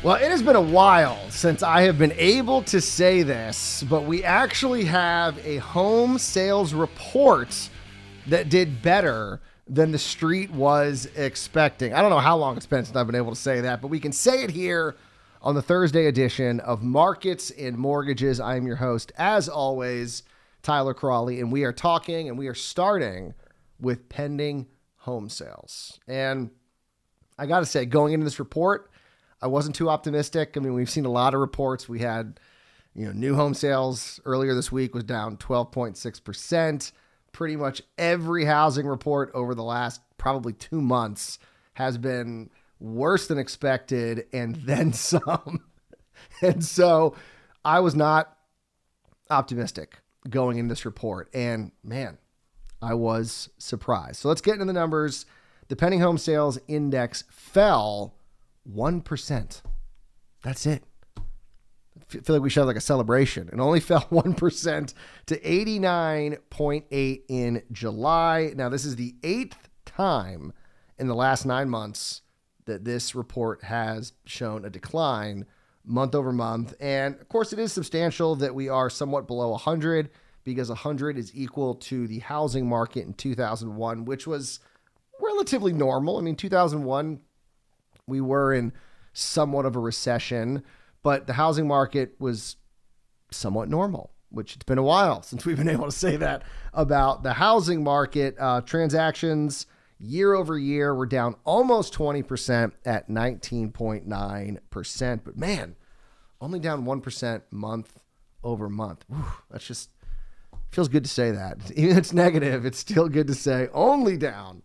Well, it has been a while since I have been able to say this, but we actually have a home sales report that did better than the street was expecting. I don't know how long it's been since I've been able to say that, but we can say it here on the Thursday edition of Markets and Mortgages. I am your host, as always, Tyler Crawley, and we are talking and we are starting with pending home sales. And I got to say, going into this report, I wasn't too optimistic. I mean, we've seen a lot of reports. We had, new home sales earlier this week was down 12.6%. Pretty much every housing report over the last probably 2 months has been worse than expected and then some. And so I was not optimistic going in this report. And man, I was surprised. So let's get into the numbers. The pending home sales index fell 1%. That's it. I feel like we should have like a celebration. It only fell 1% to 89.8 in July. Now, this is the 8th time in the last 9 months that this report has shown a decline month over month. And of course, it is substantial that we are somewhat below 100 because 100 is equal to the housing market in 2001, which was relatively normal. I mean, 2001, we were in somewhat of a recession, but the housing market was somewhat normal, which it's been a while since we've been able to say that about the housing market. Transactions year over year were down almost 20% at 19.9%. But man, only down 1% month over month. Whew, that's just feels good to say that. Even if it's negative, it's still good to say only down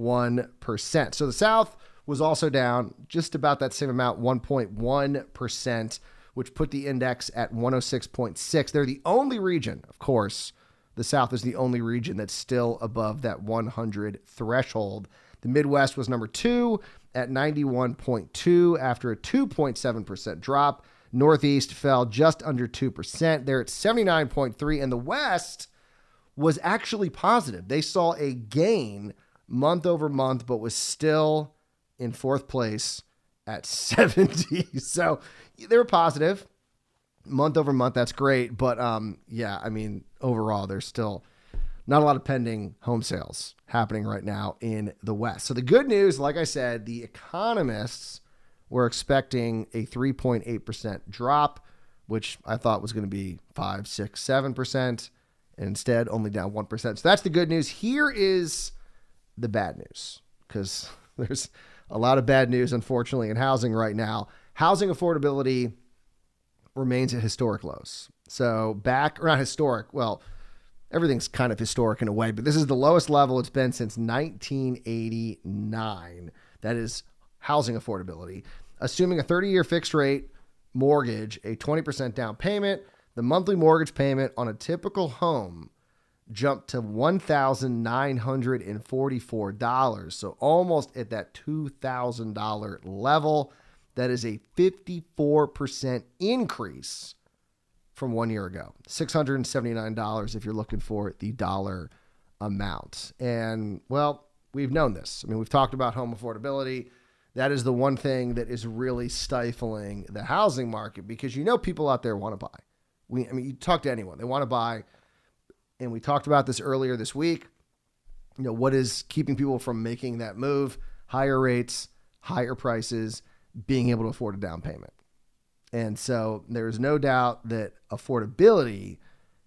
1%. So the South was also down just about that same amount, 1.1%, which put the index at 106.6. They're the only region, of course, the South is the only region that's still above that 100 threshold. The Midwest was number 2 at 91.2 after a 2.7% drop. Northeast fell just under 2%. They're at 79.3, and the West was actually positive. They saw a gain month over month, but was still in fourth place at 70. So they were positive month over month. That's great. But overall, there's still not a lot of pending home sales happening right now in the West. So the good news, like I said, the economists were expecting a 3.8% drop, which I thought was going to be 5, 6, 7%, and instead only down 1%. So that's the good news. Here is the bad news, because there's a lot of bad news, unfortunately, in housing right now. Housing affordability remains at historic lows. So not historic, well, everything's kind of historic in a way, but this is the lowest level it's been since 1989. That is housing affordability. Assuming a 30-year fixed rate mortgage, a 20% down payment, the monthly mortgage payment on a typical home jumped to $1,944. So almost at that $2,000 level. That is a 54% increase from 1 year ago. $679 if you're looking for the dollar amount. And, well, we've known this. I mean, we've talked about home affordability. That is the one thing that is really stifling the housing market, because people out there want to buy. You talk to anyone, they want to buy. And we talked about this earlier this week. What is keeping people from making that move? Higher rates, higher prices, being able to afford a down payment. And so there's no doubt that affordability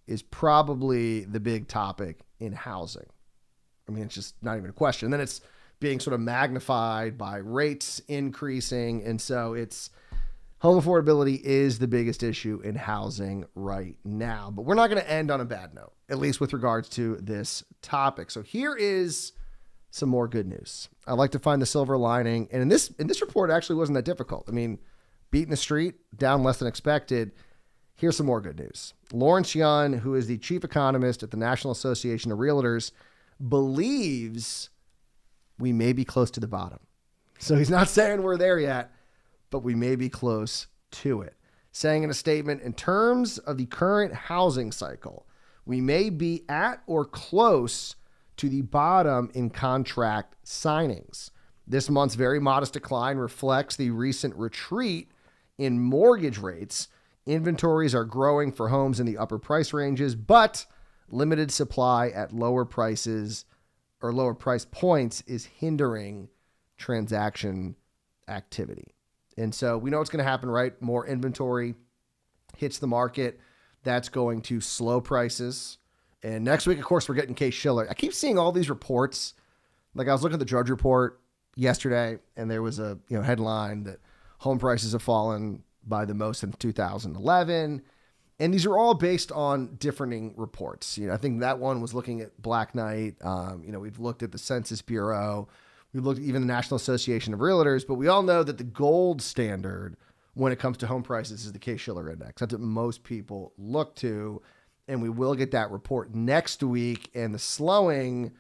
is probably the big topic in housing. I mean, it's just not even a question. And then it's being sort of magnified by rates increasing. And so home affordability is the biggest issue in housing right now. But we're not going to end on a bad note, at least with regards to this topic. So here is some more good news. I like to find the silver lining. And in this report, it actually wasn't that difficult. I mean, beating the street, down less than expected. Here's some more good news. Lawrence Yun, who is the chief economist at the National Association of Realtors, believes we may be close to the bottom. So he's not saying we're there yet, but we may be close to it. Saying in a statement, in terms of the current housing cycle, we may be at or close to the bottom in contract signings. This month's very modest decline reflects the recent retreat in mortgage rates, inventories are growing for homes in the upper price ranges, but limited supply at lower prices or lower price points is hindering transaction activity. And so we know what's going to happen, right? More inventory hits the market. That's going to slow prices. And next week, of course, we're getting Case-Shiller. I keep seeing all these reports. Like I was looking at the Drudge Report yesterday, and there was a headline that home prices have fallen by the most in 2011. And these are all based on differing reports. I think that one was looking at Black Knight. We've looked at the Census Bureau. We've looked at even the National Association of Realtors. But we all know that the gold standard when it comes to home prices is the Case-Shiller Index. That's what most people look to. And we will get that report next week. And the slowing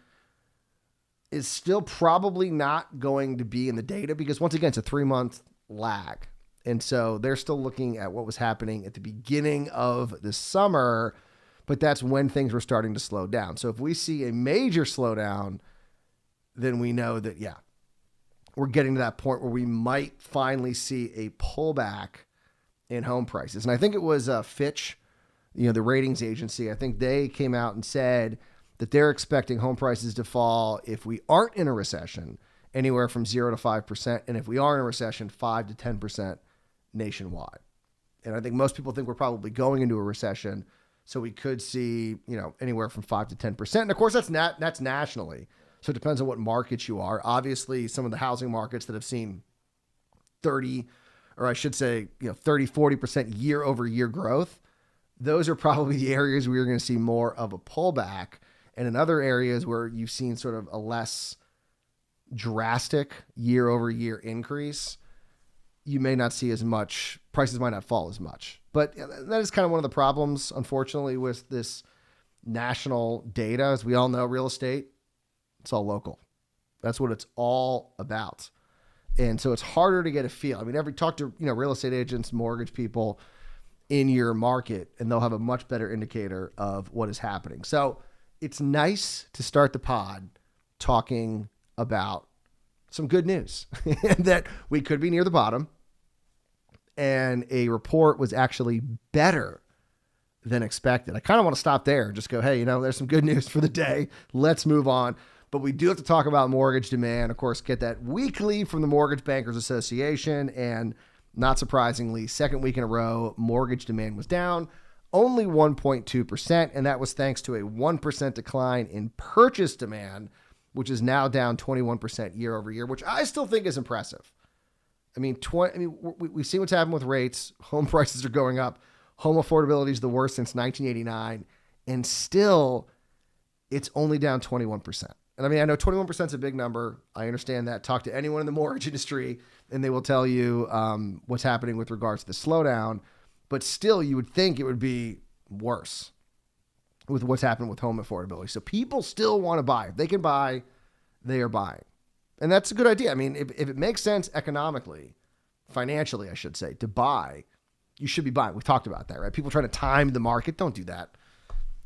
is still probably not going to be in the data because, once again, it's a 3-month lag. And so they're still looking at what was happening at the beginning of the summer, but that's when things were starting to slow down. So if we see a major slowdown, then we know that, we're getting to that point where we might finally see a pullback in home prices. And I think it was Fitch, the ratings agency. I think they came out and said that they're expecting home prices to fall if we aren't in a recession anywhere from 0 to 5%. And if we are in a recession, 5 to 10% nationwide. And I think most people think we're probably going into a recession. So we could see, anywhere from 5 to 10%. And of course, that's nationally. So it depends on what markets you are. Obviously, some of the housing markets that have seen 30, 40% year over year growth, those are probably the areas where you're going to see more of a pullback. And in other areas where you've seen sort of a less drastic year over year increase, you may not see as much, prices might not fall as much. But that is kind of one of the problems, unfortunately, with this national data. As we all know, real estate, it's all local. That's what it's all about. And so it's harder to get a feel. I mean, talk to, real estate agents, mortgage people in your market, and they'll have a much better indicator of what is happening. So it's nice to start the pod talking about some good news that we could be near the bottom, and a report was actually better than expected. I kind of want to stop there and just go, hey, there's some good news for the day. Let's move on. But we do have to talk about mortgage demand. Of course, get that weekly from the Mortgage Bankers Association. And not surprisingly, second week in a row, mortgage demand was down only 1.2%. And that was thanks to a 1% decline in purchase demand, which is now down 21% year over year, which I still think is impressive. We've seen what's happened with rates. Home prices are going up. Home affordability is the worst since 1989. And still, it's only down 21%. And I know 21% is a big number. I understand that. Talk to anyone in the mortgage industry, and they will tell you what's happening with regards to the slowdown. But still, you would think it would be worse with what's happened with home affordability. So people still want to buy. If they can buy, they are buying. And that's a good idea. If it makes sense economically, financially, I should say, to buy, you should be buying. We talked about that, right? People trying to time the market. Don't do that.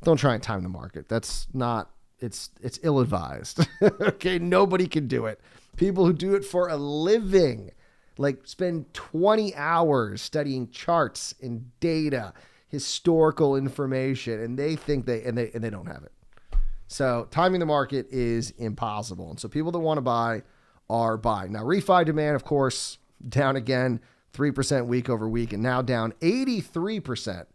Don't try and time the market. That's not, it's ill-advised. Okay. Nobody can do it. People who do it for a living, like spend 20 hours studying charts and data, historical information, and they think they don't have it. So timing the market is impossible. And so people that want to buy are buying. Now, refi demand, of course, down again, 3% week over week, and now down 83%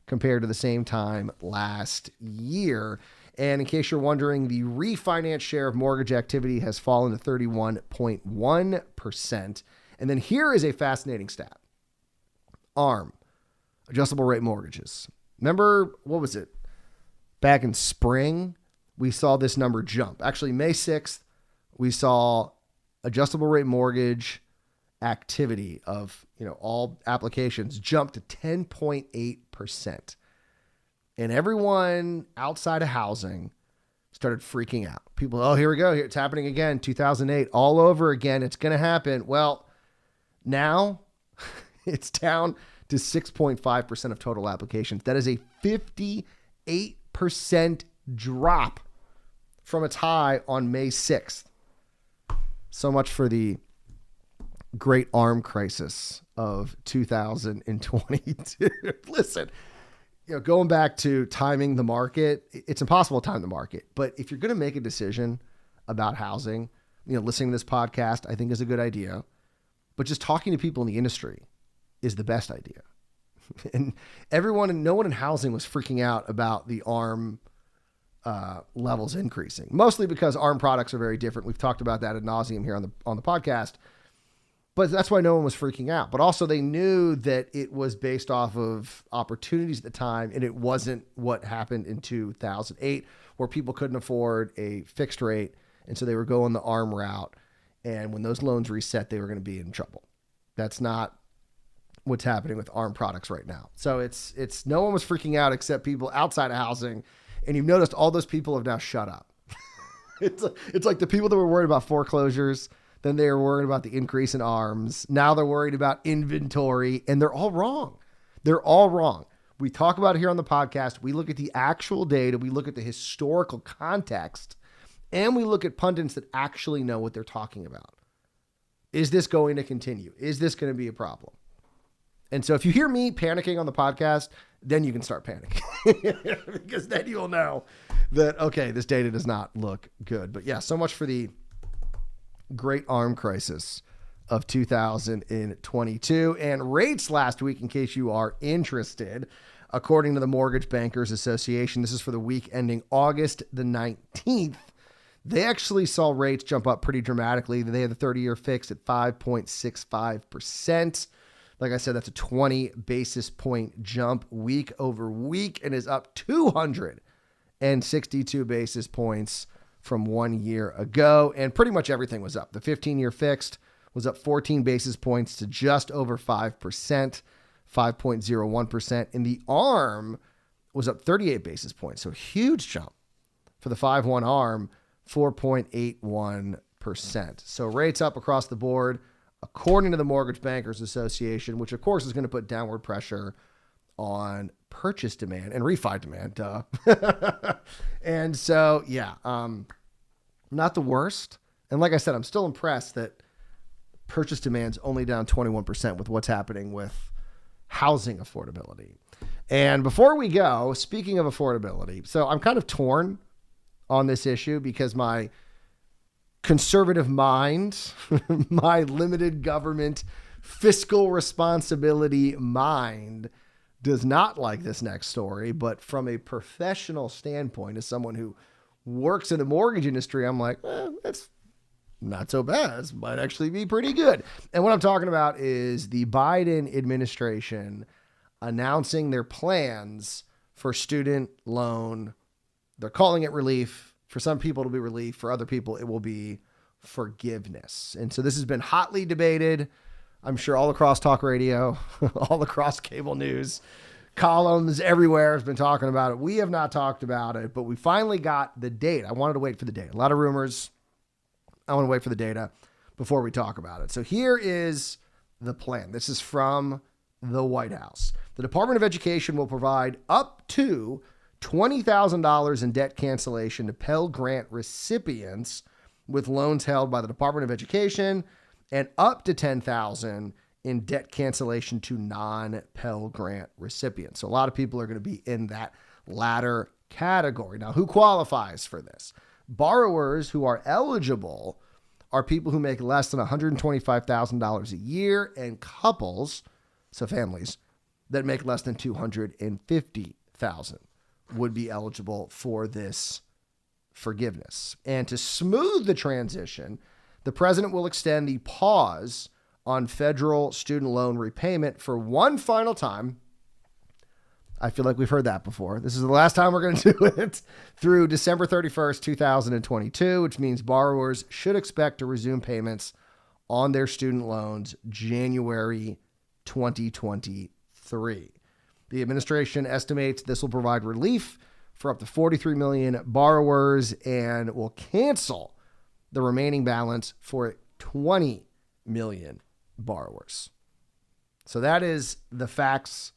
compared to the same time last year. And in case you're wondering, the refinance share of mortgage activity has fallen to 31.1%. And then here is a fascinating stat. ARM, adjustable rate mortgages. Remember, what was it? Back in spring, we saw this number jump. Actually, May 6th, we saw adjustable rate mortgage activity of, all applications jump to 10.8%. And everyone outside of housing started freaking out. People, oh, here we go. Here it's happening again. 2008, all over again. It's going to happen. Well, now it's down to 6.5% of total applications. That is a 58% drop from its high on May 6th. So much for the great arm crisis of 2022. Listen, going back to timing the market, it's impossible to time the market. But if you're going to make a decision about housing, listening to this podcast, I think is a good idea. But just talking to people in the industry is the best idea. And no one in housing was freaking out about the ARM levels increasing, mostly because ARM products are very different. We've talked about that ad nauseum here on the podcast. But that's why no one was freaking out. But also they knew that it was based off of opportunities at the time, and it wasn't what happened in 2008, where people couldn't afford a fixed rate, and so they were going the ARM route. And when those loans reset, they were going to be in trouble. That's not what's happening with ARM products right now. So it's no one was freaking out except people outside of housing, and you've noticed all those people have now shut up. It's like the people that were worried about foreclosures. Then they were worried about the increase in ARMs. Now they're worried about inventory, and they're all wrong. They're all wrong. We talk about it here on the podcast. We look at the actual data. We look at the historical context, and we look at pundits that actually know what they're talking about. Is this going to continue? Is this going to be a problem? And so if you hear me panicking on the podcast, then you can start panicking because then you'll know that, okay, this data does not look good. But yeah, so much for the great ARM crisis of 2022. And rates last week, in case you are interested, according to the Mortgage Bankers Association, this is for the week ending August the 19th, they actually saw rates jump up pretty dramatically. They had the 30-year fixed at 5.65%. Like I said, that's a 20 basis point jump week over week and is up 262 basis points from 1 year ago. And pretty much everything was up. The 15-year fixed was up 14 basis points to just over 5%, 5.01%. And the ARM was up 38 basis points. So a huge jump for the 5/1 ARM, 4.81%. So rates up across the board, according to the Mortgage Bankers Association, which of course is going to put downward pressure on purchase demand and refi demand. Duh. And so, yeah, not the worst. And like I said, I'm still impressed that purchase demand's only down 21% with what's happening with housing affordability. And before we go, speaking of affordability, so I'm kind of torn on this issue because my conservative mind, my limited government fiscal responsibility mind does not like this next story. But from a professional standpoint, as someone who works in the mortgage industry, I'm like, that's not so bad. This might actually be pretty good. And what I'm talking about is the Biden administration announcing their plans for student loan. They're calling it relief. For some people, it'll be relief. For other people, it will be forgiveness. And so this has been hotly debated, I'm sure, all across talk radio, all across cable news, columns everywhere has been talking about it. We have not talked about it, but we finally got the date. I wanted to wait for the date. A lot of rumors. I want to wait for the data before we talk about it. So here is the plan. This is from the White House. The Department of Education will provide up to $20,000 in debt cancellation to Pell Grant recipients with loans held by the Department of Education, and up to $10,000 in debt cancellation to non-Pell Grant recipients. So a lot of people are going to be in that latter category. Now, who qualifies for this? Borrowers who are eligible are people who make less than $125,000 a year, and couples, so families, that make less than $250,000 would be eligible for this forgiveness. And to smooth the transition, the president will extend the pause on federal student loan repayment for one final time. I feel like we've heard that before. This is the last time we're going to do it, through December 31st, 2022, which means borrowers should expect to resume payments on their student loans January 2023. The administration estimates this will provide relief for up to 43 million borrowers and will cancel the remaining balance for 20 million borrowers. So that is the facts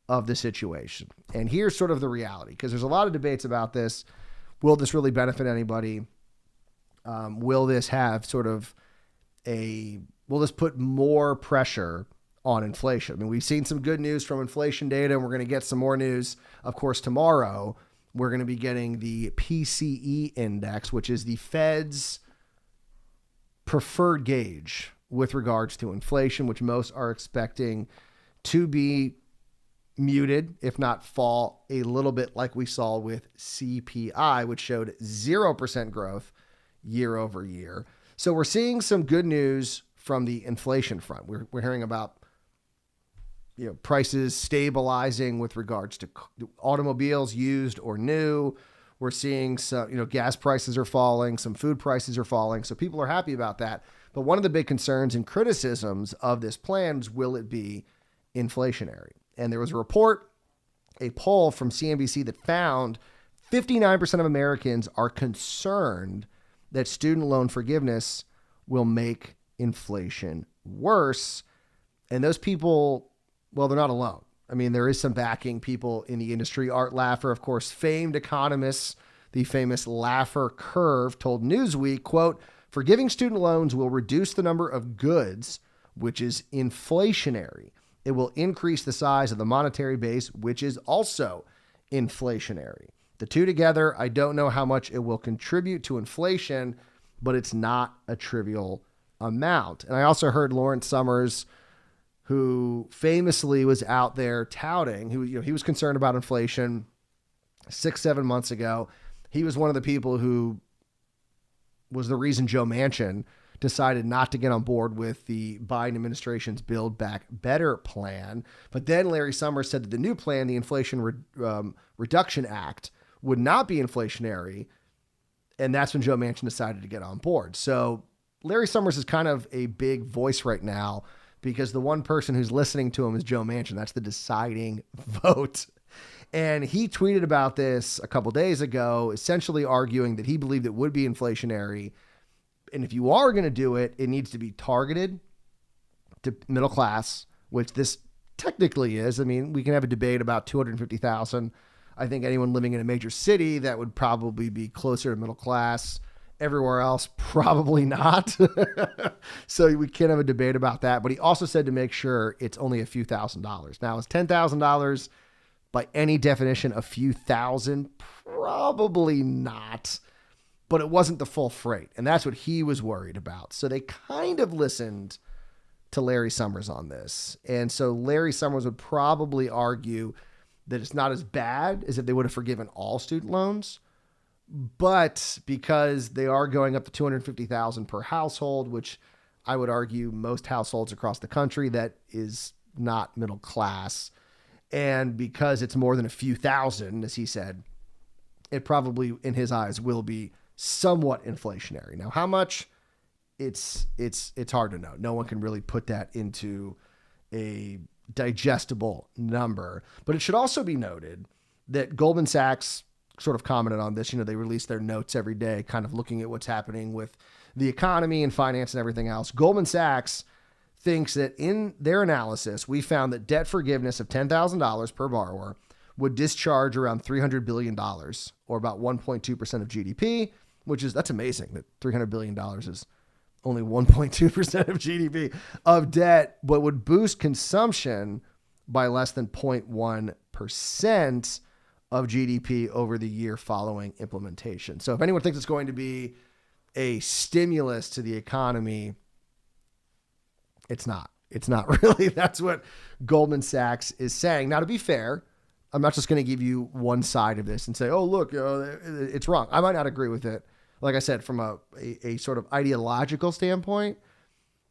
of the situation. And here's sort of the reality, because there's a lot of debates about this. Will this really benefit anybody? Will this have sort of a will this put more pressure on inflation? I mean, we've seen some good news from inflation data, and we're going to get some more news, of course, tomorrow. We're going to be getting the PCE index, which is the Fed's preferred gauge with regards to inflation, which most are expecting to be muted, if not fall a little bit like we saw with CPI, which showed 0% growth year over year. So we're seeing some good news from the inflation front. We're hearing about prices stabilizing with regards to automobiles, used or new. We're seeing some, gas prices are falling, some food prices are falling. So people are happy about that. But one of the big concerns and criticisms of this plan is, will it be inflationary? And there was a poll from CNBC that found 59% of Americans are concerned that student loan forgiveness will make inflation worse. And those people, well, they're not alone. I mean, there is some backing. People in the industry. Art Laffer, of course, famed economist, the famous Laffer curve, told Newsweek, quote, "Forgiving student loans will reduce the number of goods, which is inflationary. It will increase the size of the monetary base, which is also inflationary. The two together, I don't know how much it will contribute to inflation, but it's not a trivial amount." And I also heard Lawrence Summers, who famously was out there touting, he was concerned about inflation 6-7 months ago. He was one of the people who was the reason Joe Manchin decided not to get on board with the Biden administration's Build Back Better plan. But then Larry Summers said that the new plan, the Inflation Reduction Act, would not be inflationary. And that's when Joe Manchin decided to get on board. So Larry Summers is kind of a big voice right now, because the one person who's listening to him is Joe Manchin. That's the deciding vote. And he tweeted about this a couple days ago, essentially arguing that he believed it would be inflationary. And if you are going to do it, it needs to be targeted to middle class, which this technically is. I mean, we can have a debate about 250,000. I think anyone living in a major city, that would probably be closer to middle class. Everywhere else, probably not. So we can have a debate about that. But he also said to make sure it's only a few $1,000s. Now, is $10,000 by any definition a few thousand? Probably not. But it wasn't the full freight. And that's what he was worried about. So they kind of listened to Larry Summers on this. And so Larry Summers would probably argue that it's not as bad as if they would have forgiven all student loans. But because they are going up to $250,000 per household, which I would argue most households across the country, that is not middle class. And because it's more than a few thousand, as he said, it probably, in his eyes, will be somewhat inflationary. Now, how much? It's hard to know. No one can really put that into a digestible number. But it should also be noted that Goldman Sachs sort of commented on this. They release their notes every day, kind of looking at what's happening with the economy and finance and everything else. Goldman Sachs thinks that in their analysis, we found that debt forgiveness of $10,000 per borrower would discharge around $300 billion, or about 1.2% of GDP, that's amazing that $300 billion is only 1.2% of GDP of debt, but would boost consumption by less than 0.1% of GDP over the year following implementation. So if anyone thinks it's going to be a stimulus to the economy, it's not. It's not really. That's what Goldman Sachs is saying. Now, to be fair, I'm not just going to give you one side of this and say, oh, look, it's wrong. I might not agree with it, like I said, from a sort of ideological standpoint,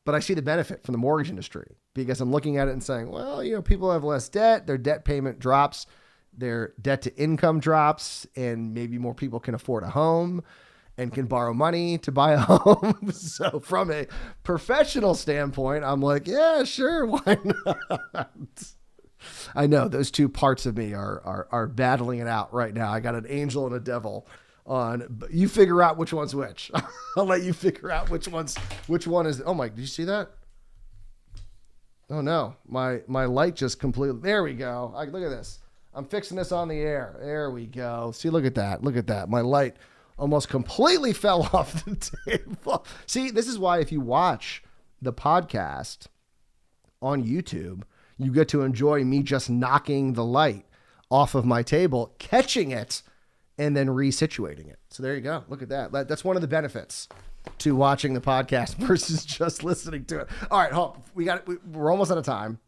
but I see the benefit from the mortgage industry, because I'm looking at it and saying, well, people have less debt, their debt payment drops, their debt to income drops, and maybe more people can afford a home and can borrow money to buy a home. So from a professional standpoint, I'm like, yeah, sure, why not? I know those two parts of me are battling it out right now. I got an angel and a devil on. You figure out which one's which. I'll let you figure out which one is. Oh my, did you see that? Oh no, my light just completely. There we go. Look at this. I'm fixing this on the air. There we go. See, look at that. Look at that. My light almost completely fell off the table. See, this is why if you watch the podcast on YouTube, you get to enjoy me just knocking the light off of my table, catching it, and then resituating it. So there you go. Look at that. That's one of the benefits to watching the podcast versus just listening to it. All right, we're almost out of time.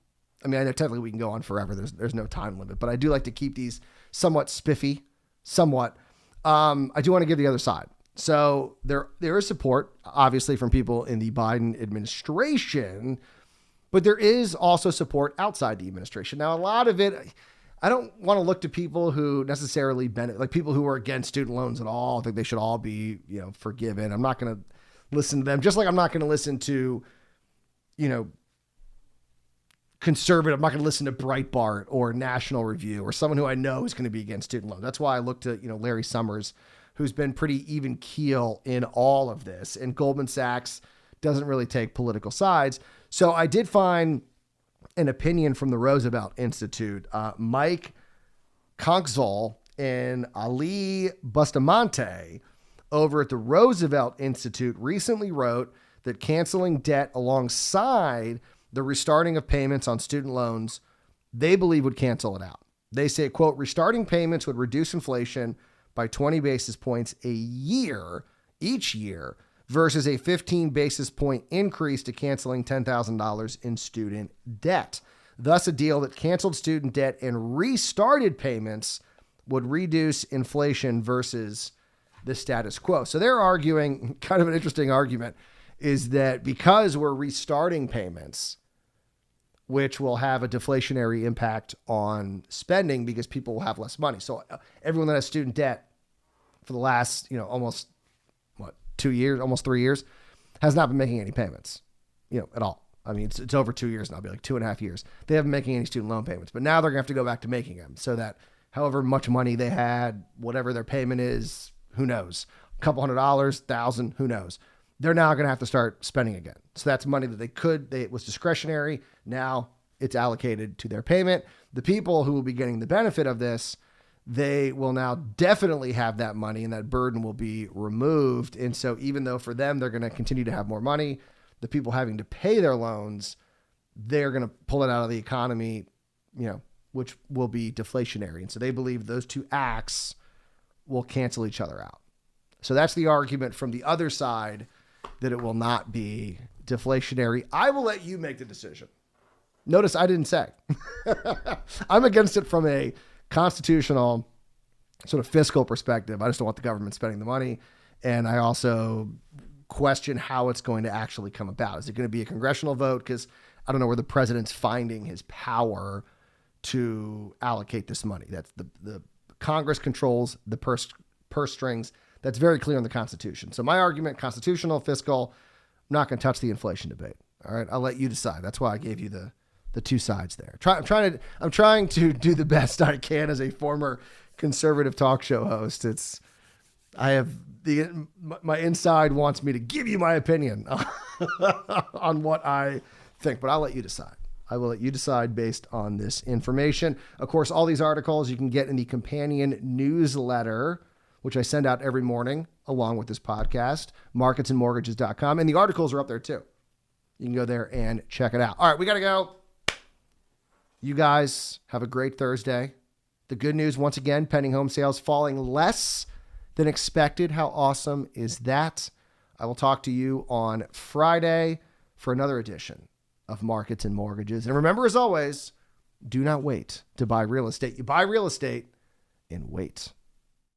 I mean, I know technically we can go on forever. There's no time limit, but I do like to keep these somewhat spiffy, somewhat. I do want to give the other side. So there is support, obviously, from people in the Biden administration, but there is also support outside the administration. Now, a lot of it, I don't want to look to people who necessarily benefit, like people who are against student loans at all. I think they should all be, forgiven. I'm not going to listen to them, just like I'm not going to listen to, conservative. I'm not going to listen to Breitbart or National Review or someone who I know is going to be against student loans. That's why I look to, Larry Summers, who's been pretty even keel in all of this. And Goldman Sachs doesn't really take political sides. So I did find an opinion from the Roosevelt Institute. Mike Konczal and Ali Bustamante over at the Roosevelt Institute recently wrote that canceling debt alongside the restarting of payments on student loans, they believe would cancel it out. They say, quote, restarting payments would reduce inflation by 20 basis points a year, each year, versus a 15 basis point increase to canceling $10,000 in student debt. Thus, a deal that canceled student debt and restarted payments would reduce inflation versus the status quo. So they're arguing, kind of an interesting argument, is that because we're restarting payments, which will have a deflationary impact on spending because people will have less money. So everyone that has student debt for the last, almost 2 years, almost 3 years, has not been making any payments, at all. I mean, it's over 2 years now, it'll be like 2.5 years. They haven't been making any student loan payments, but now they're gonna have to go back to making them so that however much money they had, whatever their payment is, who knows, a couple $100, $1,000, who knows. They're now going to have to start spending again. So that's money that it was discretionary. Now it's allocated to their payment. The people who will be getting the benefit of this, they will now definitely have that money and that burden will be removed. And so even though for them, they're going to continue to have more money, the people having to pay their loans, they're going to pull it out of the economy, which will be deflationary. And so they believe those two acts will cancel each other out. So that's the argument from the other side, that it will not be deflationary. I will let you make the decision. Notice I didn't say. I'm against it from a constitutional sort of fiscal perspective. I just don't want the government spending the money. And I also question how it's going to actually come about. Is it going to be a congressional vote? Because I don't know where the president's finding his power to allocate this money. That's the Congress controls the purse strings. That's very clear in the Constitution. So my argument, constitutional, fiscal, I'm not going to touch the inflation debate. All right. I'll let you decide. That's why I gave you the two sides there. I'm trying to do the best I can as a former conservative talk show host. My inside wants me to give you my opinion on what I think, but I'll let you decide. I will let you decide based on this information. Of course, all these articles you can get in the companion newsletter, which I send out every morning along with this podcast, marketsandmortgages.com. And the articles are up there too. You can go there and check it out. All right, we got to go. You guys have a great Thursday. The good news, once again, pending home sales falling less than expected. How awesome is that? I will talk to you on Friday for another edition of Markets and Mortgages. And remember, as always, do not wait to buy real estate. You buy real estate and wait.